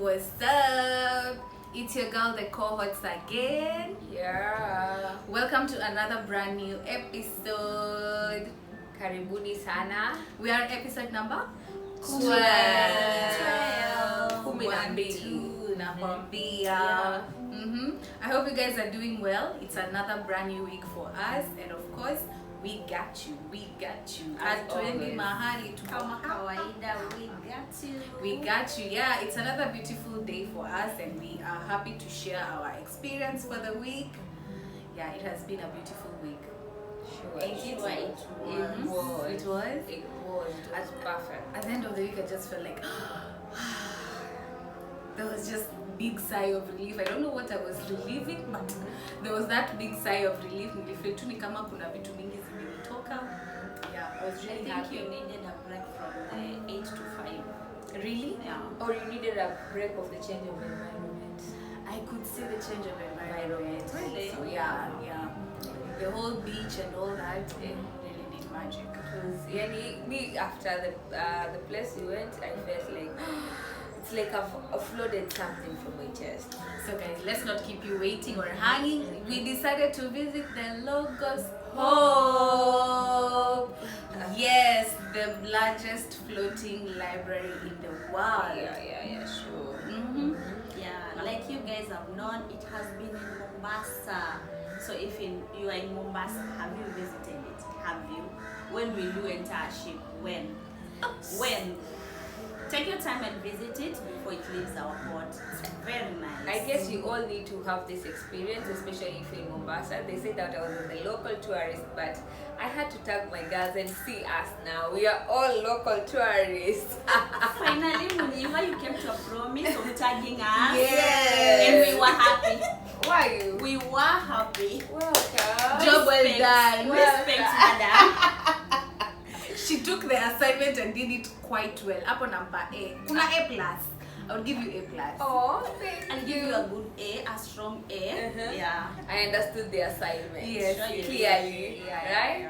what's up? It's your girl, the cohorts again. Yeah. Welcome to another brand new episode. Karibuni sana. We are episode number 12. 12. Nakwambia. I hope you guys are doing well. It's another brand new week for us, and of course, we got you. Hatuendi mahali tu kama kawaida. We got you. Yeah, it's another beautiful day for us, and we are happy to share our experience for the week. Yeah, it has been a beautiful week. It was perfect. At the end of the week, I just felt like there was just big sigh of relief. I don't know what I was relieving, but there was that big sigh of relief. Nilifeel tu ni kama kuna vitu mingi zimenitoka. Yeah, I was really happy. You needed a break from the 8 to 5. Really? Yeah. Or you needed a break of the change of environment. I could see the change of environment. Really? So yeah. The whole beach and all that really did magic. Because me after the place we went, I felt like it's like I've offloaded something from my chest. So guys, let's not keep you waiting or hanging. We decided to visit the Logos Hope. Yes, the largest floating library in the world. Yeah, sure. Yeah, like you guys have known, it has been in Mombasa. So if you are in Mombasa, have you visited it? Have you? When will you enter a ship? When? Take your time and visit it before it leaves our port. It's very nice. I guess you all need to have this experience, especially if you're in Mombasa. They say that I was a local tourist, but I had to tag my girls and see us now. We are all local tourists. Finally, Muniva, you came to a promise of tagging us. Yes. And we were happy. Why? We were happy. Welcome. Job well done. Respect, madam. She took the assignment and did it quite well. Up on number A. Kuna A plus. I would give you A plus. Oh, thank I'll give you a good A, a strong A. Yeah. I understood the assignment. Yes, Sure you clearly. Right?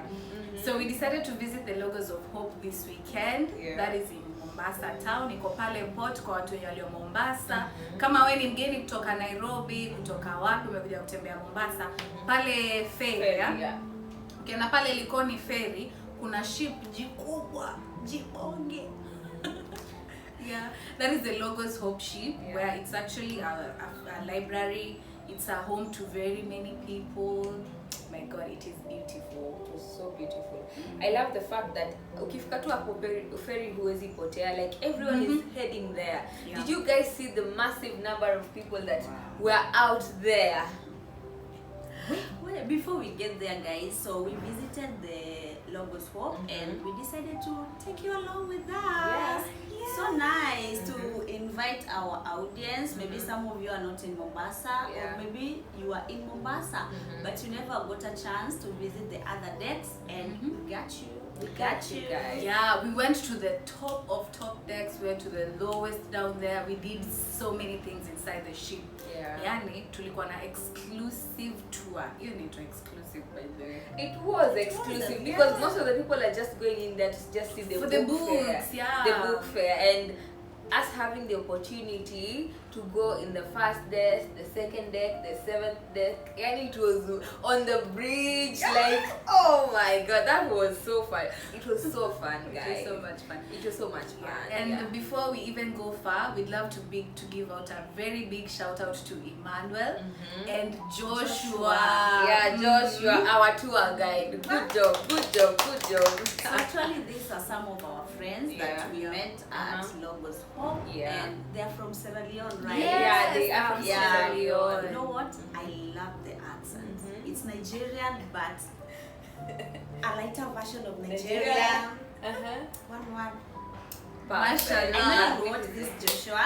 So we decided to visit the Logos of Hope this weekend. Yeah. That is in Mombasa town. Niko pale port kwa watu wenye walio Mombasa. Kama wewe ni mgeni kutoka Nairobi, kutoka wapi umekuja kutembea Mombasa, pale ferry. Yeah. Ukienda pale Likoni ferry, kuna ship jikubwa, jibonge. Yeah, that is the Logos Hope ship, where it's actually a library. It's a home to very many people. My God, it is beautiful. It was so beautiful. I love the fact that ukifika tu hapo ferry huwezi potea, like everyone is heading there. Yeah. Did you guys see the massive number of people that were out there? Well, before we get there, guys, so we visited the Logos Hope and we decided to take you along with us. Yes. So nice to invite our audience. Maybe some of you are not in Mombasa, or maybe you are in Mombasa, but you never got a chance to visit the other decks, and we got you. We got you guys. Yeah, we went to the top of top decks. We went to the lowest down there. We did so many things inside the ship. Yeah. Yani tulikuwa na exclusive tour. Hiyo ni exclusive by the way. It was exclusive because most of the people are just going in there to just see the For book the books, fair. yeah. The book fair, and us having the opportunity to go in the first deck, the second deck, the seventh deck, and it was on the bridge, like, oh my god, that was so fun. It was so fun, guys. It was so much fun. It was so much fun. And before we even go far, we'd love to give out a very big shout out to Emmanuel and Joshua. Yeah, Joshua, our tour guide. Good job. So actually, these are some of our friends that we met at Logos Hope, and they're from Sierra Leone, right? Yeah, they are from Sierra Leone. You know what? I love the accent. It's Nigerian, but a lighter version of Nigerian. One. Mashallah. I know you watch this, Joshua.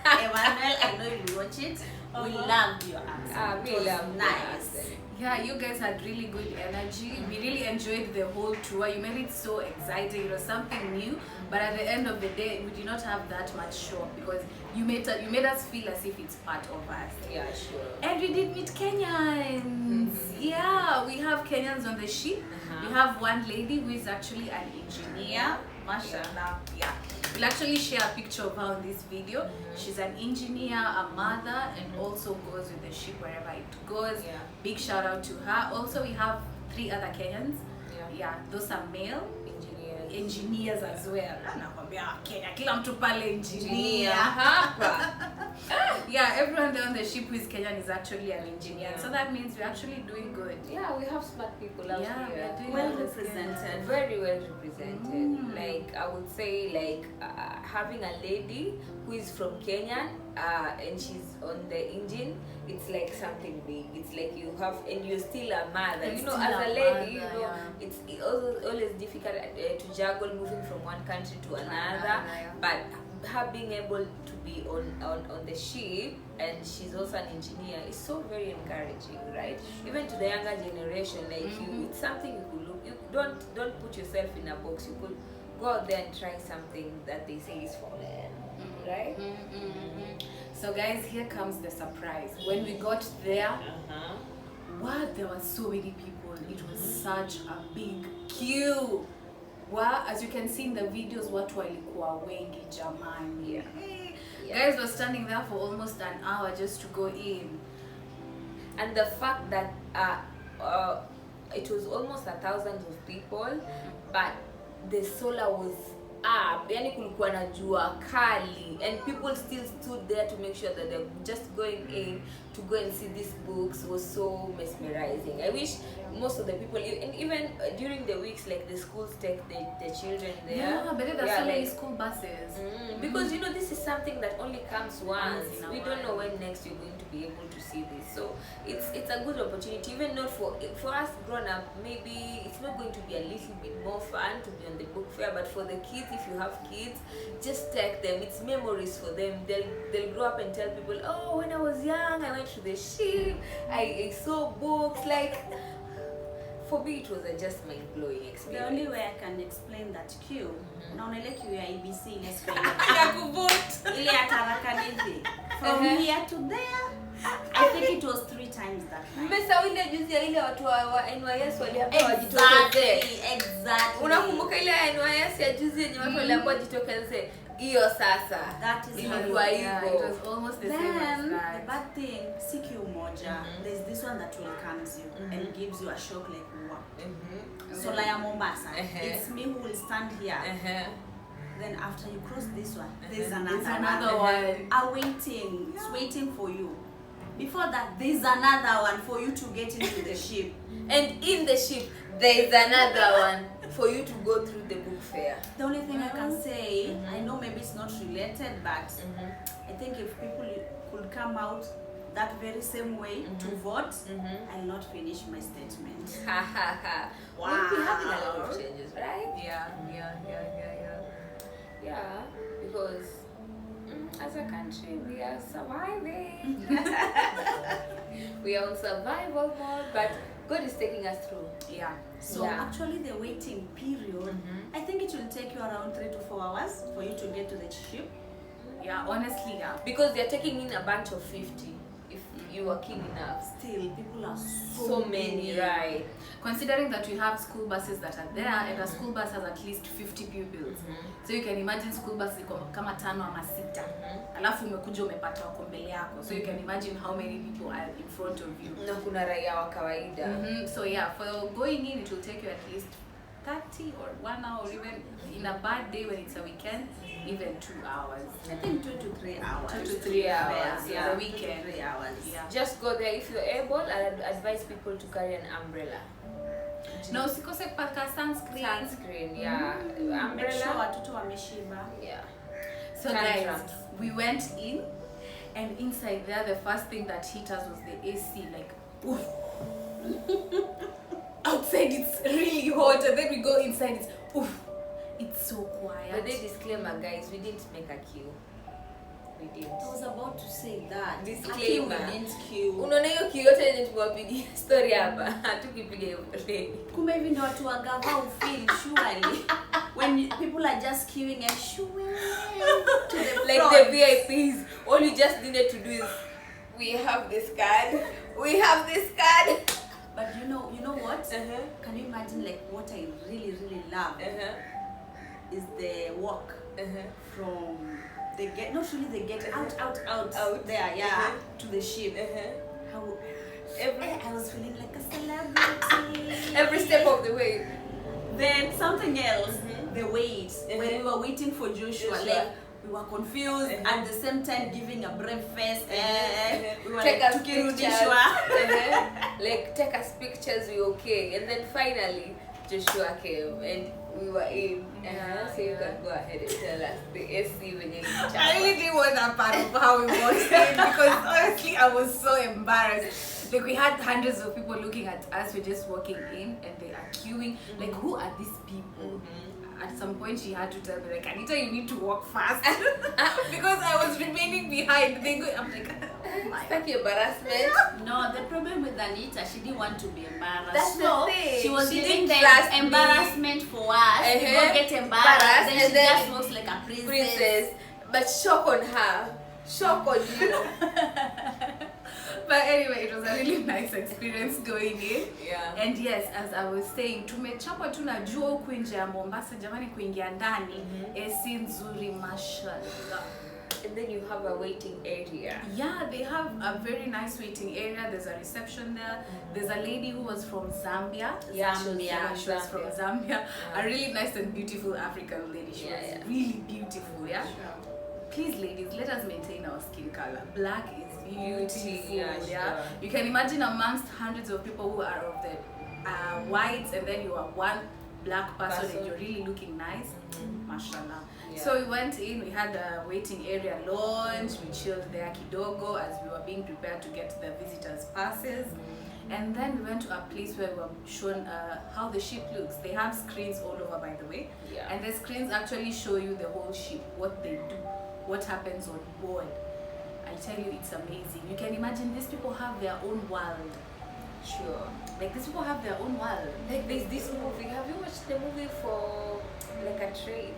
Emmanuel, I know you watch it. We loved your accent. We It was loved nice. Yeah, you guys had really good energy. We really enjoyed the whole tour. You made it so exciting. It was something new, but at the end of the day, we did not have that much shock because you made us feel as if it's part of us. Yeah, sure. And we did meet Kenyans. Yeah, we have Kenyans on the ship. We have one lady who is actually an engineer. Mashallah. Yeah. We'll actually share a picture of her on this video. She's an engineer, a mother, and also goes with the ship wherever it goes. Yeah. Big shout out to her. Also, we have 3 other Kenyans. Yeah, those are male engineers as well. Nakwambia Kenya, kila mtu pale engineer. Yeah, everyone there on the ship who is Kenyan is actually an engineer. So that means we're actually doing good. Yeah, we have smart people out here. We are doing Well represented. Very well represented. Like I would say, like having a lady who is from Kenya and she's on the engine, it's like something big. It's like you have, and you're still a mother. It's you know, still as a a lady, mother, you know, it's always difficult to juggle moving from one country to another. But her being able to be on the ship, and she's also an engineer, is so very encouraging, right? Even to the younger generation, like you, it's something you could look. You don't put yourself in a box. You could go out there and try something that they say is for them, right? So guys, here comes the surprise. When we got there, wow, there were so many people. It was such a big queue. Wow, as you can see in the videos, watu walikuwa wengi jamani. Guys were standing there for almost an hour just to go in. And the fact that it was almost 1,000 of people, but the solar was up, yani kulikuwa na jua kali, and people still stood there to make sure that they're just going in to go and see these books was so mesmerizing. I wish most of the people, and even during the weeks, like the schools take the children there. Yeah, but there's so many school buses. Because you know, this is something that only comes once. in a We don't know when next you're going to be able to see this. So it's a good opportunity, even not for us grown up. Maybe it's not going to be a little bit more fun to be on the book fair, but for the kids, if you have kids, just take them. It's memories for them. They'll grow up and tell people, oh, when I was young, I went to the ship, I saw books. Like, for me, it was a just mind-blowing experience. The only way I can explain that queue, naona ile queue ya ABC ile Ya kuvote. ile ya Tharaka Nithi. From here to there, I think it was 3 times that time. Mmesa ile juzi ya ile watu wa NYS waliambiwa wajitokeze. Exactly. Unakumbuka ile ya NYS ya juzi yenye watu waliambiwa wajitokeze? Hiyo sasa. That is ilikuwa Yeah, it hivyo. was almost the Then same as the that. bad thing, CQ moja, there's this one that welcomes you and gives you a shock like wow. So like Mombasa, it's me who will stand here. Then after you cross this one, there's another one. Awaiting, it's waiting for you. Before that, there's another one for you to get into the ship. And in the ship, there is another one for you to go through the book fair. The only thing I can say, I know maybe it's not related, but I think if people could come out that very same way to vote, I'll not finish my statement. We'll be having a lot of changes, right? Yeah. Yeah, because as a country, we are surviving. We are on survival mode, but God is taking us through. Yeah. So actually the waiting period, I think it will take you around 3 to 4 hours for you to get to the ship. Yeah, honestly, yeah. Because they're taking in a bunch of 50 if you are keen enough. Still, people are So many, right? Considering that we have school buses that are there, and a school bus has at least 50 pupils. So you can imagine school bus iko kama 5 ama 6. Alafu umekuja umepata wako mbele yako. So you can imagine how many people are in front of you. Na kuna raia wa kawaida. So yeah, for going in, it will take you at least 30 or 1 hour, or even in a bad day when it's a weekend, even 2 hours. I think 2 to 3 hours. 2 to 3 hours. Yeah, The weekend. 2 to 3 hours. Yeah. Just go there if you're able. I advise people to carry an umbrella. No, usikose kupaka sunscreen. Sunscreen, yeah. Make sure Umbrella. watoto wameshiba. Yeah. So Tantrums. guys, we went in, and inside there, the first thing that hit us was the AC. Like, oof. Outside it's really hot, and then we go inside, it's oof. It's so quiet. But they disclaimer, guys, we didn't make a queue. We didn't. I was about to say that. Disclaimer. We didn't queue. Unaona hiyo queue yote yenye tumewapigia story hapa. Hatukipiga hiyo foleni. Kumbe hivi ndio watu wa gava ufeel surely when people are just queuing and shooing to the Like front. the VIPs, all you just needed to do is we have this card. We have this card. But you know what? Can you imagine like what I really love is the walk from they get out there, Uh-huh. to the ship. How I was feeling like a celebrity. Every step of the way. Then something else, the wait. When we were waiting for Joshua, like we were confused at the same time giving a brave face. We were Take like, us "Tukiru pictures. Joshua." Like take us pictures, we okay. And then finally Joshua came and we were in. So you can go ahead and tell us the AC when you I really didn't want that part of how we walked in because honestly I was so embarrassed. Like we had hundreds of people looking at us, we're just walking in and they are queuing. Like who are these people? At some point she had to tell me like, Anita, you need to walk fast because I was remaining behind. They go, I'm like, oh my. It's like embarrassment. No, the problem with Anita, she didn't want to be embarrassed. That's the so thing. she was She giving didn't them trust me. embarrassment for us. We both get embarrassed, then she just looks like a princess. But shock on her. Shock on you. But anyway, it was a really nice experience going in. Yeah. And yes, as I was saying, tumechapa tunajua huku nje ya Mombasa jamani, kuingia ndani AC nzuri mashallah. And then you have a waiting area. Yeah, they have a very nice waiting area. There's a reception there. There's a lady who was from Zambia. She was from Zambia. A really nice and beautiful African lady. She was really beautiful, yeah? Sure. Please, ladies, let us maintain our skin color. Black is beautiful, Yeah, yeah? sure. You can imagine amongst hundreds of people who are of the whites, and then you are one black person and you're really looking nice. Mashallah. Yeah. So we went in, we had a waiting area lounge, we chilled there kidogo as we were being prepared to get the visitors passes. And then we went to a place where we were shown how the ship looks. They have screens all over, by the way. Yeah. And the screens actually show you the whole ship, what they do, what happens on board. I tell you, it's amazing. You can imagine these people have their own world. Sure. Like these people have their own world. Like there's this movie. Have you watched the movie for like a train?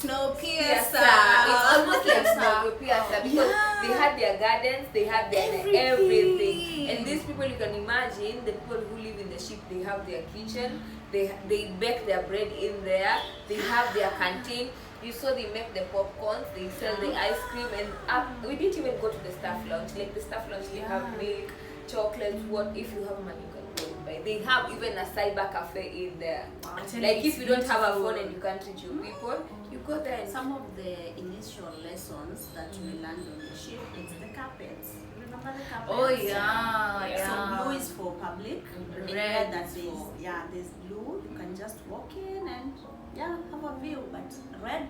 Snowpiercer. It's almost like Snowpiercer because they had their gardens, they had their everything. And these people, you can imagine, the people who live in the ship, they have their kitchen, they bake their bread in there, they have their canteen. You saw they make the popcorns, they sell the ice cream, and we didn't even go to the staff lounge. Like the staff lounge, they have milk, chocolates. What if you have money, you can go and buy. They have even a cyber cafe in there. Like if you don't have a phone and you can't reach your people, you go there. And Some of the initial lessons that we learned on the ship, it's the carpets. Remember the carpets? Oh yeah. So blue is for public. Red that is is for- there's blue. You can just walk in and have a view. But red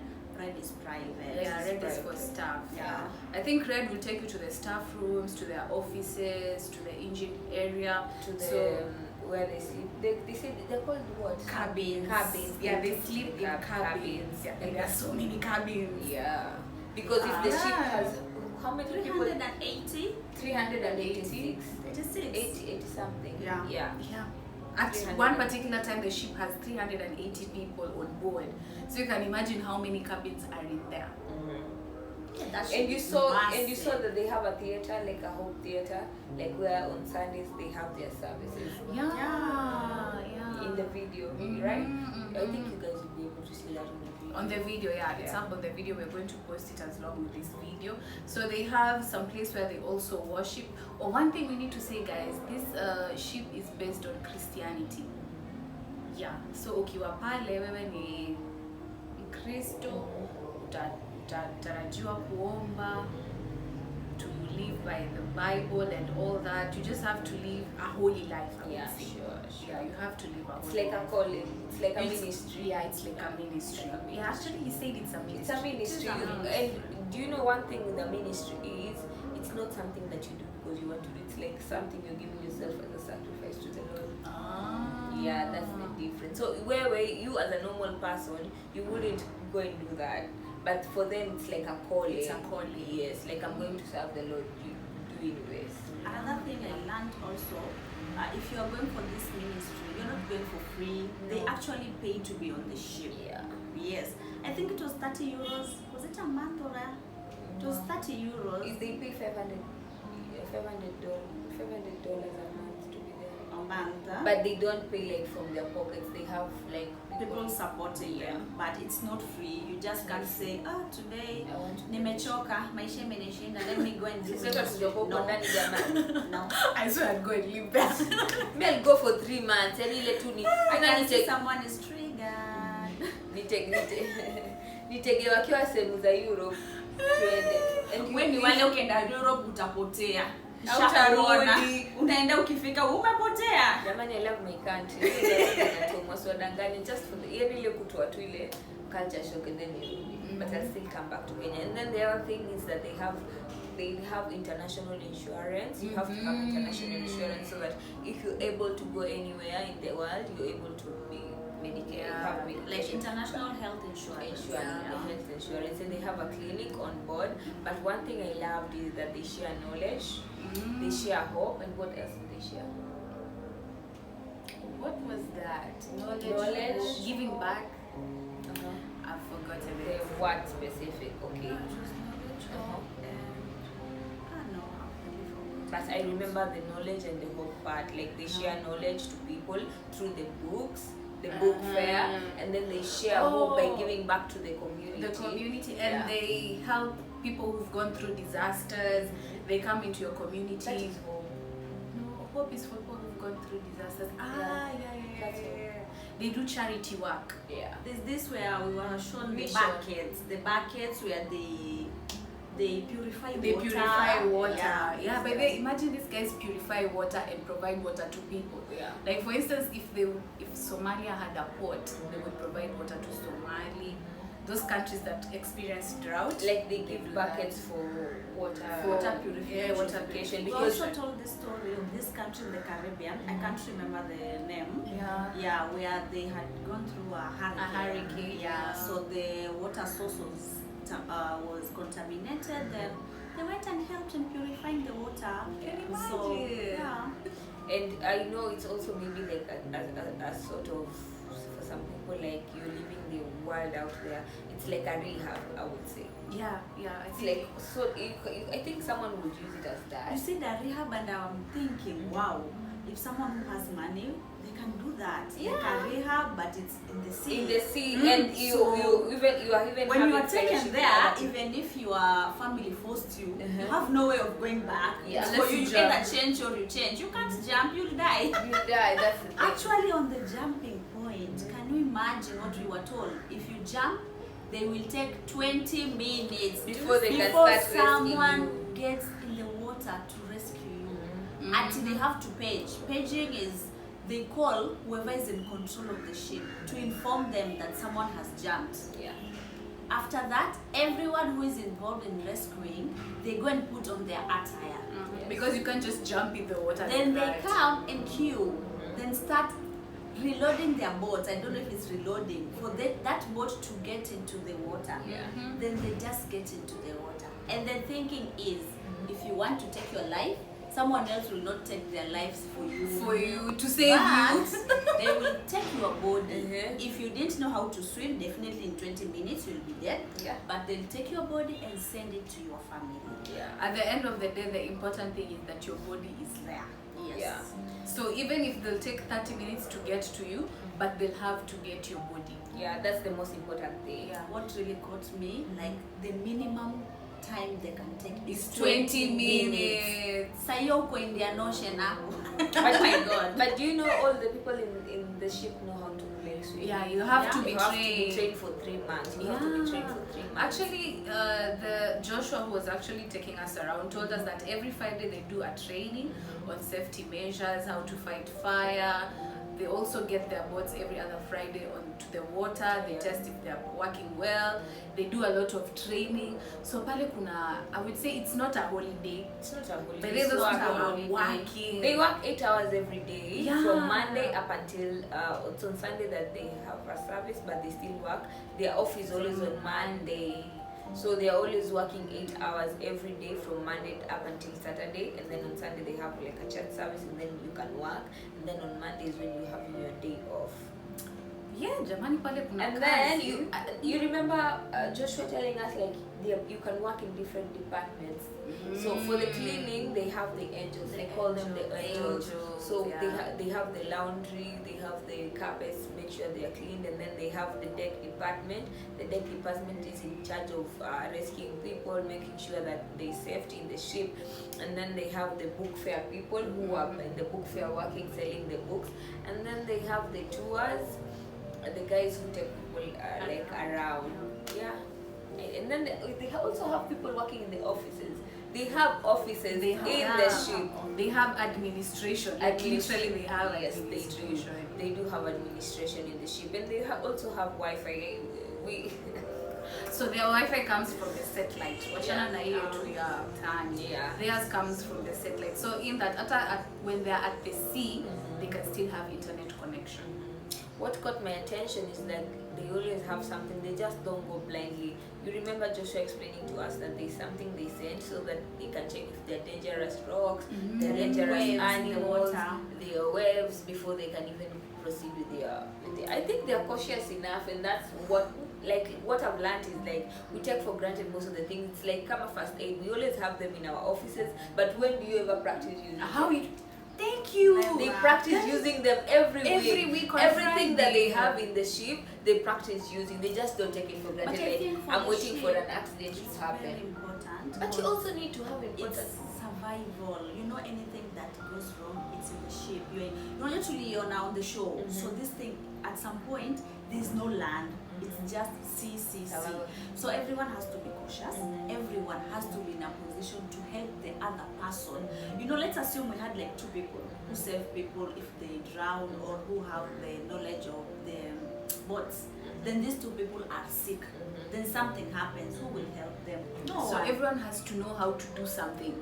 is private. Yeah, red is for staff. Yeah. I think red will take you to the staff rooms, to their offices, to the engine area, to the so where they sleep. They say they're called what? cabins. Cabins. Yeah, they sleep in cabins. cabins. Yeah, and there are so many cabins. Yeah. Because if the ship has how many people? 380. 386. 86. 80 something. Yeah. Yeah. Yeah. At 300. one particular time, the ship has 380 people on board. So you can imagine how many cabins are in there. Yeah, that ship And you is saw massive. that they have a theater, like a home theater, like where on Sundays they have their services. Yeah. In the video, right? I think you guys will be able to see that on the video. On the video, it's up on the video. We're going to post it as long with this video. So they have some place where they also worship. Or one thing we need to say, guys, this ship is based on Christianity. Yeah. So ukiwa pale wewe ni Mkristo, utarajiwa kuomba, to live by the Bible and all that. You just have to live a holy life. I would say. Sure. Yeah, you have to live a It's holy like a life. calling. It's like a ministry. Yeah, it's like a ministry. Yeah, actually, he said it's a ministry. It's a ministry. It is a ministry. And do you know one thing with the ministry is it's not something that you do because you want to do. It's like something you're giving yourself as a sacrifice to the Lord. Yeah, that's the difference. So where you as a normal person, you wouldn't go and do that. But for them, it's like a calling. It's a calling. Yes, like I'm going to serve the Lord doing this. Another thing I learned also, if you are going for this ministry, you're not going for free. They actually pay to be on the ship. Yeah. Yes. I think it was 30 euros. Was it a month or it was 30 euros. If they pay $500 a month to be there. but they don't pay like from their pockets. They have like people supporting them, but it's not free. You just can't say, today nimechoka, maisha imenishinda, let me go and do it. No. I swear I'd go and live there. Me, I'll go for 3 months. I can see someone is triggered. Nitege wakiwa sehemu za Europe. When you wale ukienda Europe utapotea. Utarudi. Unaenda ukifika umepotea. Jamani, I love my country. Natomwa wadanganya just for the ile kutoa tu ile culture shock and then but I'll still come back to Kenya. And then the other thing is that they have international insurance. You have to have international insurance so that if you're able to go anywhere in the world, you're able to be Medicare, have like international health insurance. Health insurance, and they have a clinic on board. But one thing I loved is that they share knowledge, they share hope, and what else do they share? What was that? Knowledge. Giving back. I forgot the what specific? Okay. No, it was knowledge, hope, and but I remember the knowledge and the hope part. Like they share knowledge to people through the books, the book fair, and then they share hope by giving back to the community. And they help people who've gone through disasters. They come into your community. That is hope. No, hope is for people who've gone through disasters. Yeah. They do charity work. Yeah. There's this where we were shown the buckets where they purify water. Yeah, but they imagine these guys purify water and provide water to people. Yeah. Like for instance, if Somalia had a port, they would provide water to Somali. Those countries that experience drought, like they give buckets for water purification. We also told the story of this country in the Caribbean. I can't remember the name. Yeah, where they had gone through a hurricane. Yeah. So the water source was contaminated. Then they went and helped in purifying the water. Can you imagine? And I know it's also maybe like a sort of, for some people, like you're living the world out there, it's like a rehab, I would say. Yeah. It's like, so I think someone would use it as that. You see the rehab, and I'm thinking, wow, if someone who has money, they can do that. Yeah. Like a rehab, but it's in the sea. In the sea, and you are even when you are taken there, even if your family forced you, you have no way of going back. Yeah. So you either change or you change. You can't jump, you'll die. You die. That's the thing. Actually, on the jumping point, can you imagine what we were told? If you jump, they will take 20 minutes before start someone gets in the water to rescue you. Until they have to page. Paging is they call whoever is in control of the ship to inform them that someone has jumped. Yeah. After that, everyone who is involved in rescuing, they go and put on their attire. Yes. Because you can't just jump in the water. Then they come and queue, then start reloading their boats. I don't know if it's reloading for that boat to get into the water. Then they just get into the water, and the thinking is, if you want to take your life, someone else will not take their lives for you to save you. They will take your body. If you didn't know how to swim, definitely in 20 minutes you'll be dead. But they'll take your body and send it to your family. At the end of the day, the important thing is that your body is there. So even if they'll take 30 minutes to get to you, but they'll have to get your body. That's the most important thing. What really caught me, like the minimum time they can take is 20 minutes. Sayo uko Indian Ocean hapo. But my God. But do you know all the people in the ship know how to swim? You have to be trained for 3 months. You have to be trained for 3 months. Actually, the Joshua who was actually taking us around told us that every Friday they do a training on safety measures, how to fight fire. They also get their boats every other Friday onto the water. They test if they're working well. They do a lot of training. So pale kuna, I would say it's not a holiday. It's not a holiday. But they are working. They work 8 hours every day from Monday up until it's on Sunday that they have a service, but they still work. Their off is always on Monday. So they are always working 8 hours every day from Monday up until Saturday, and then on Sunday they have like a church service, and then you can work, and then on Monday is when you have your day off. Yeah, jamani pale kuna And then kazi. you remember Joshua telling us like you can work in different departments. So for the cleaning, they have the angels. They call them the angels. So they have the laundry, they have the carpets, make sure they are cleaned, and then they have the deck department. The deck department is in charge of rescuing people, making sure that there's safety in the ship. And then they have the book fair people who are in the book fair working, selling the books. And then they have the tours, the guys who take people like around. Yeah. And then they also have people working in the offices. They have offices in the ship. They have administration. Literally, they have administration. They do have administration in the ship, and they also have Wi-Fi. So their Wi-Fi comes from the satellite. Theirs comes from the satellite. So in that, when they are at the sea, they can still have internet connection. What caught my attention is that they always have something. They just don't go blindly. You remember Joshua explaining to us that there's something they send so that they can check if they're dangerous rocks, they're dangerous animals, their waves before they can even proceed with their. I think they're cautious enough, and that's what I've learned is like we take for granted most of the things. It's like come a first aid. We always have them in our offices, but when do you ever practice using them? Thank you. They practice using them every week. On Everything Friday. that they have in the ship, they practice using. They just don't take it for granted. Like, I'm waiting for an accident to happen. Very important. But you also need to have important. It's survival. You know, anything that goes wrong, it's in the ship. You're actually on the shore. So this thing, at some point, there's no land. It's just sea. So everyone has to be cautious. Everyone has to be in a position to help the other person. You know, let's assume we had like 2 people who save people if they drown or who have the knowledge of the boats. Then these 2 people are sick. Then something happens. Who will help them? No So one. everyone has to know how to do something.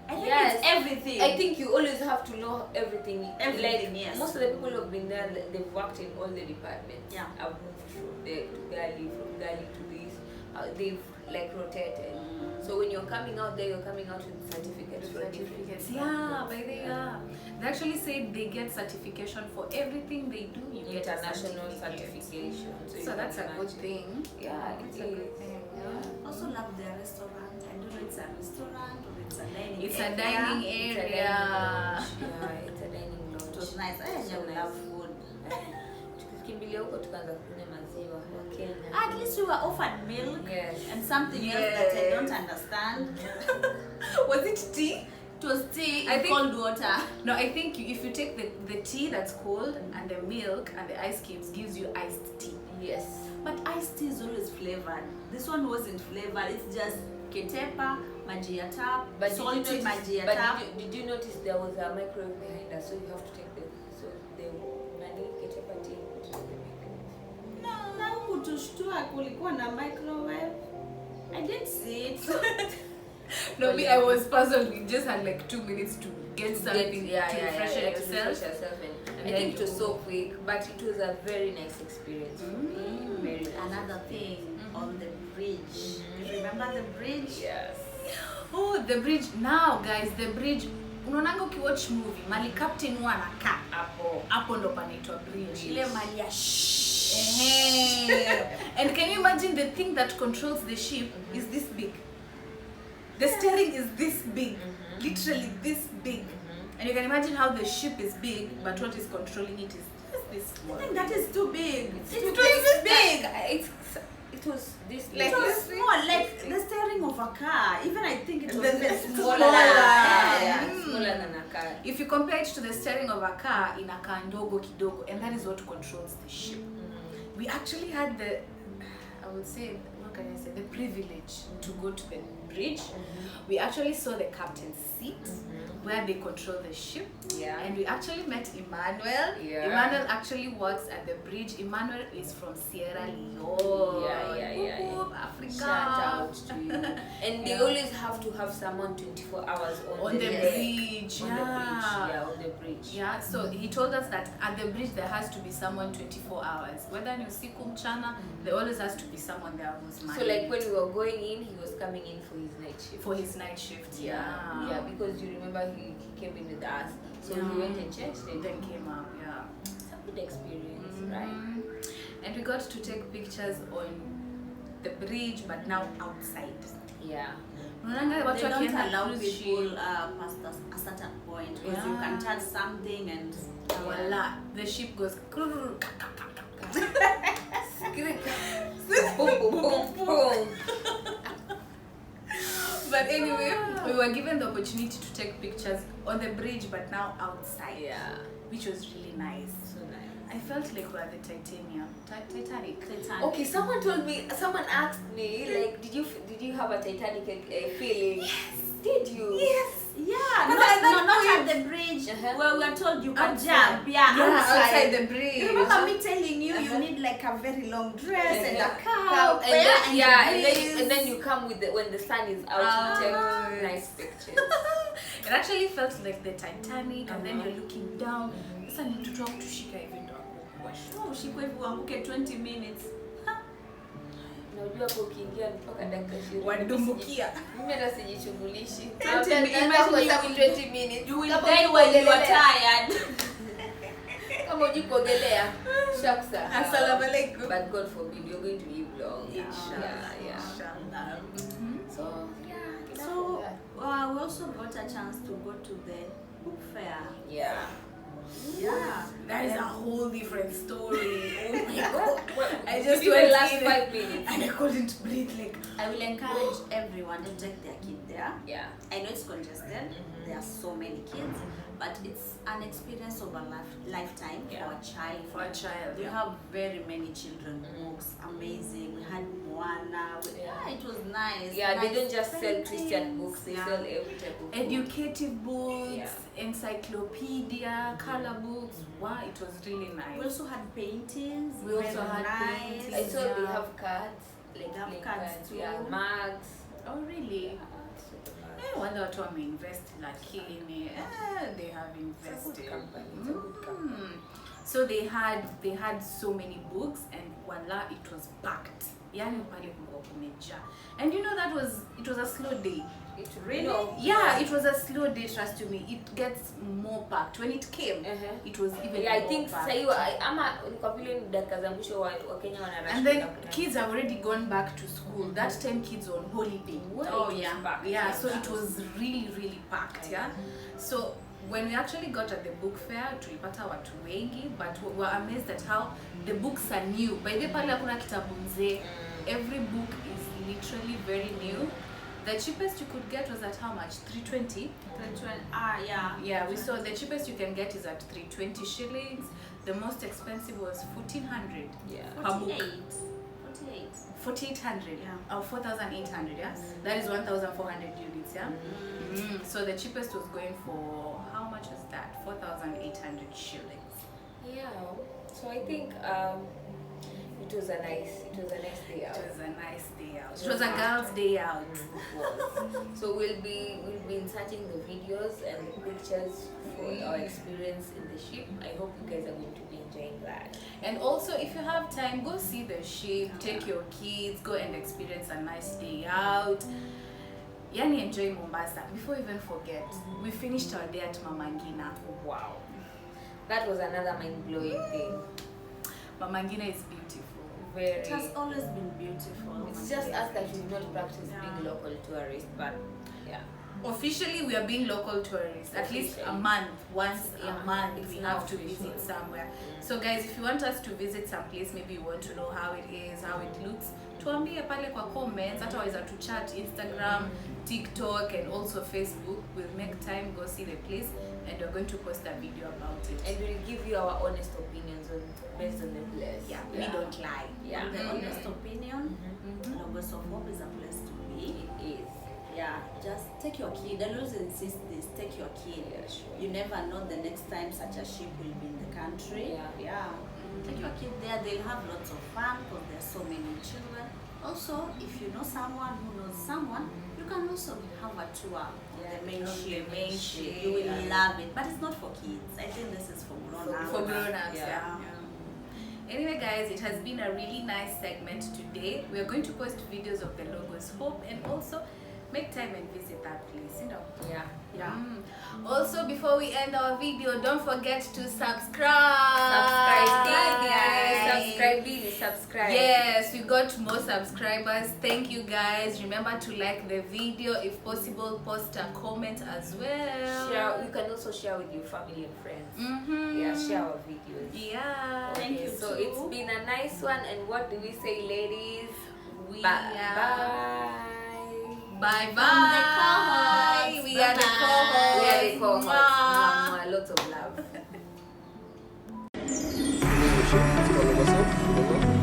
I think it's everything. I think you always have to know everything. Everything, like, yes. Most of the people who have been there, they've worked in all the departments. Yeah. I've moved from there to Gali, from Gali to this. They've like rotated. So when you're coming out there, you're coming out with certificates. Yeah, by they actually say they get certification for everything they do. You get International a certification. So that's a good thing. Yeah, It's it a is. good thing. I also love their restaurant. I don't know it's a restaurant or it's a dining It's area. a dining It's a area. yeah, it's a dining lounge. It was nice. I So love food. Tukikimbilia huko tukaanza kunywa maziwa wa Kenya. At least we were offered milk Yes. and something else that I don't understand. Was it tea? It was tea I in think- cold water. No, I think if you take the tea that's cold and the milk and the ice cubes gives you iced tea. Yes. But iced tea is always flavored. This one wasn't flavored. It's just ketepa, maji ya tap, But salty maji ya but tap. did you notice there was a microwave behind us, so you have to take the nani ketepa tea to the microwave. Na huku tushtua kulikuwa na microwave. I didn't see it. No, me, I was puzzled. We just had like 2 minutes to get something Yeah, to refresh to yourself. refresh yourself. And I then think it was you- so quick, but it was a very nice experience for me. Very nice. Another thing on the bridge. You remember the bridge? Yes. Oh, the bridge. Now, guys, the bridge. Unaonanga ukiwatch movie, mali captain huwa anakaa. Hapo ndo panaitwa bridge. Ile mali ya And can you imagine the thing that controls the ship is this big? The steering is this big, literally this big. And you can imagine how the ship is big, but what is controlling it is just this small. I think that is too big. It was this big. It was this Like It was this big. small, like the steering of a car. Even I think it was Then even it's smaller. smaller. Yeah, Mm. smaller than a car. If you compare it to the steering of a car, inakaa ndogo kidogo, and that is what controls the ship. We actually had I would say, what can I say, the privilege to go to the bridge. We actually saw the captain's seat where they control the ship. Yeah. And we actually met Emmanuel. Yeah. Emmanuel actually works at the bridge. Emmanuel is from Sierra Leone. Yeah. Whoop, whoop, Africa. Shout out to you. And they always have to have someone 24 hours on On the deck. bridge. On the bridge. Yeah, on the bridge. Yeah, so he told us that at the bridge there has to be someone 24 hours. Whether ni usiku mchana, there always has to be someone there who's So manning like when it we were going in, he was coming in for his night shift. for his night shift. Yeah, because you remember he came in with us. So Yeah. he went and changed it. Then came up, yeah. It's a good experience, right? and we got to take pictures on the bridge, but now outside. Yeah. Unaona watu They don't wakienda allow cruise people ship. past a certain point because you can touch something and Voila, the ship goes. Boom, boom, boom, boom. But anyway, we were given the opportunity to take pictures on the bridge, but now outside. Yeah. Which was really nice. So nice. I felt like we were the Titanic. Okay, someone asked me, like, did you have a Titanic feeling? Yes. Did you? Yes. yeah, But not at the bridge where we are told you can Outside. jump. Yeah, outside the bridge. You remember me telling you you need like a very long dress and a cap. And then you come with when the sun is out, you take nice pictures. It actually felt like the Titanic, and then you're looking down. Sasa ni mtoto wangu tushika hivi ndo Oh, ushikwe hivi uanguke 20 minutes. Unajua kwa ukiingia mpaka dakika 20 wadumbukia. Mimi hata sijishughulishi. 20 minutes. You will die when you are tired. Kama ujikogelea. Shaksa. Assalamu alaikum. But God forbid you're going to live long. Inshallah. Yeah. Inshallah. So So we also got a chance to go to the book fair. yeah. Yeah. That is a whole different story. Oh my god. I Just just went last in 5 minutes. and I couldn't breathe. Like, I will encourage everyone to take their kid there. Yeah. I know it's congested. There are so many kids, but it's an experience of a lifetime for a child. for a child. We have very many children books. Amazing. We had Moana. It was nice. Yeah, nice they don't just sell paintings. Christian books, they sell every type of book. Educative books, Yeah. encyclopedia, color books. Wow, it was really We nice. also had paintings. We also very had nice. paintings. I saw they Yeah. have cards, like They have playing cards too. yeah, mugs. Oh really? I wonder what one may invest lakini they have invested. So they had so many books, and voila, it was packed. Yani pale kulikuwa kumejaa. And you know it was a slow day. It Really? Yeah, it was a slow day, trust you me. It gets more packed. When it came, it was even Yeah, I more think packed. sasa hiyo ama kwa vile ni dakika za mwisho wa Kenya wana rush. And then kids have already gone back to school. That time kids on holiday. Oh yeah. Yeah, so it was really packed, yeah. So when we actually got at the book fair, tulipata watu wengi, but we were amazed at how the books are new. By the pale hakuna kitabu mzee. Every book is literally very new. The cheapest you could get was at how much? 320? Yeah. Yeah, we saw the cheapest you can get is at 320 shillings. The most expensive was 1400. Yeah. Per book. 48. 4800. Yeah. Or 4800, yeah? That is 1400 units, yeah? So the cheapest was going for, how much was that? 4800 shillings. Yeah. So I think it was a nice day out. It was a nice day out. It was a girl's day out. It was. So we'll be inserting the videos and the pictures for our experience in the ship. I hope you guys are going to be enjoying that. And also, if you have time, go see the ship, take your kids, go and experience a nice day out. Yani enjoy Mombasa. Before we even forget, we finished our day at Mama Ngina. Wow. That was another mind-blowing thing. Mama Ngina is beautiful. Very. It has always been beautiful. It's just us that we've not practiced being local tourists, but yeah. Officially, we are being local tourists. At least a month, once a month, we have to visit somewhere. So guys, if you want us to visit some place, maybe you want to know how it is, how it looks, tuambie pale kwa comments, hata waweza to chat Instagram, TikTok, and also Facebook. We'll make time, go see the place, and we're going to post a video about it. And we'll give you our honest opinions based on the place. Yeah, we don't lie. Yeah. The honest opinion, Lagos of Hope is a place to be. It is. Yeah, just take your kid. I always insist this, take your kid. Yeah, sure. You never know the next time such a ship will be in the country. Yeah. Take your kid there, they'll have lots of fun because there are so many children. Also, if you know someone who knows someone, you can also have a tour of the main ship. You will love it. But it's not for kids. I think this is for grown-ups. For grown-ups, Yeah. Anyway guys, it has been a really nice segment today. We are going to post videos of the Logos Hope, and also make time and visit that place, you know. Yeah. Also, before we end our video, don't forget to subscribe. Subscribe. Yes, we got more subscribers. Thank you guys. Remember to like the video, if possible post a comment as well. Share. You can also share with your family and friends. Yeah, share our videos. Yeah. Okay, Thank you so too. it's been a nice one, and what do we say, ladies? Bye. Bye. co-hosts. We are the Bye-bye. co-hosts. We are the co-hosts. Mwah. Mwah. Lots of love. Follow us up.